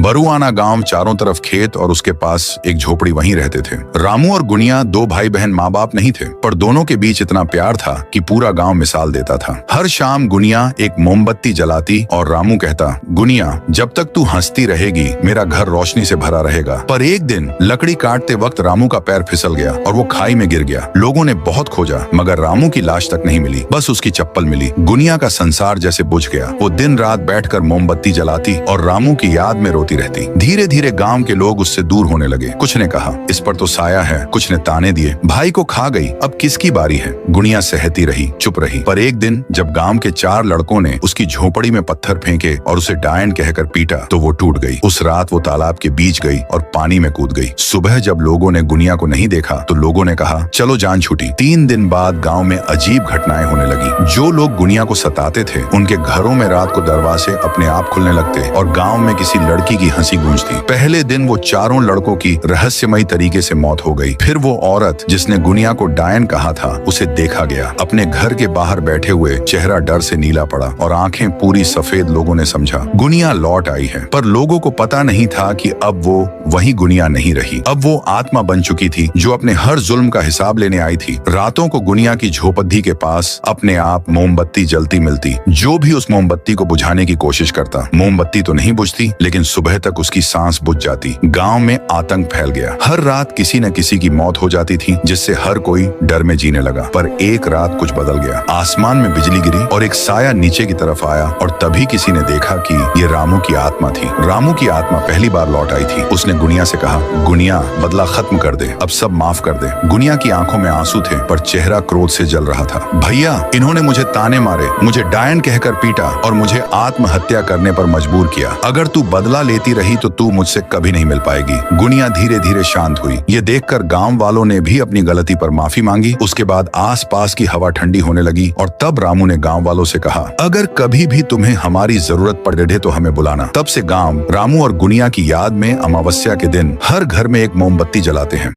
बरुआना गांव चारों तरफ खेत और उसके पास एक झोपड़ी वहीं रहते थे। रामू और गुनिया दो भाई बहन माँ बाप नहीं थे, पर दोनों के बीच इतना प्यार था कि पूरा गांव मिसाल देता था। हर शाम गुनिया एक मोमबत्ती जलाती और रामू कहता, गुनिया जब तक तू हंसती रहेगी मेरा घर रोशनी से भरा रहेगा। पर एक दिन लकड़ी काटते वक्त रामू का पैर फिसल गया और वो खाई में गिर गया। लोगों ने बहुत खोजा मगर रामू की लाश तक नहीं मिली, बस उसकी चप्पल मिली। गुनिया का संसार जैसे बुझ गया। वो दिन रात बैठकर मोमबत्ती जलाती और रामू की याद में रोती रहती। धीरे धीरे गांव के लोग उससे दूर होने लगे। कुछ ने कहा इस पर तो साया है, कुछ ने ताने दिए भाई को खा गई, अब किसकी बारी है। गुनिया सहती रही, चुप रही। पर एक दिन जब गांव के 4 लड़कों ने उसकी झोपड़ी में पत्थर फेंके और उसे डायन कहकर पीटा तो वो टूट गई। उस रात वो तालाब के बीच गई और पानी में कूद गई। सुबह जब लोगों ने गुनिया को नहीं देखा तो लोगों ने कहा चलो जान छूटी। 3 दिन बाद गाँव में अजीब घटनाएं होने लगी। जो लोग गुनिया को सताते थे उनके घरों में रात को दरवाजे अपने आप खुलने लगते और गाँव में किसी लड़की की हंसी गूंजती। पहले दिन वो चारों लड़कों की रहस्यमयी तरीके से मौत हो गई। फिर वो औरत जिसने गुनिया को डायन कहा था उसे देखा गया। अपने घर के बाहर बैठे हुए चेहरा डर से नीला पड़ा और आंखें पूरी सफेद। लोगों ने समझा गुनिया लौट आई है, पर लोगों को पता नहीं था कि अब वो वही गुनिया नहीं रही। अब वो आत्मा बन चुकी थी जो अपने हर जुल्म का हिसाब लेने आई थी। रातों को गुनिया की झोपड़ी के पास अपने आप मोमबत्ती जलती मिलती। जो भी उस मोमबत्ती को बुझाने की कोशिश करता, मोमबत्ती तो नहीं बुझती लेकिन सुबह तक उसकी सांस बुझ जाती। गांव में आतंक फैल गया। हर रात किसी न किसी की मौत हो जाती थी, जिससे हर कोई डर में जीने लगा। पर एक रात कुछ बदल गया। आसमान में बिजली गिरी और एक साया नीचे की तरफ आया और तभी किसी ने देखा कि ये रामू की आत्मा थी। रामू की आत्मा पहली बार लौट आई थी। उसने गुनिया से कहा, गुनिया बदला खत्म कर दे, अब सब माफ कर दे। गुनिया की आंखों में आंसू थे पर चेहरा क्रोध से जल रहा था। भैया इन्होंने मुझे ताने मारे, मुझे डायन कहकर पीटा और मुझे आत्महत्या करने पर मजबूर किया। अगर तू बदला लेती रही तो तू मुझसे कभी नहीं मिल पाएगी। गुनिया धीरे धीरे शांत हुई। ये देखकर गांव वालों ने भी अपनी गलती पर माफी मांगी। उसके बाद आसपास की हवा ठंडी होने लगी और तब रामू ने गांव वालों से कहा, अगर कभी भी तुम्हें हमारी जरूरत पड़े तो हमें बुलाना। तब से गांव रामू और गुनिया की याद में अमावस्या के दिन हर घर में एक मोमबत्ती जलाते हैं।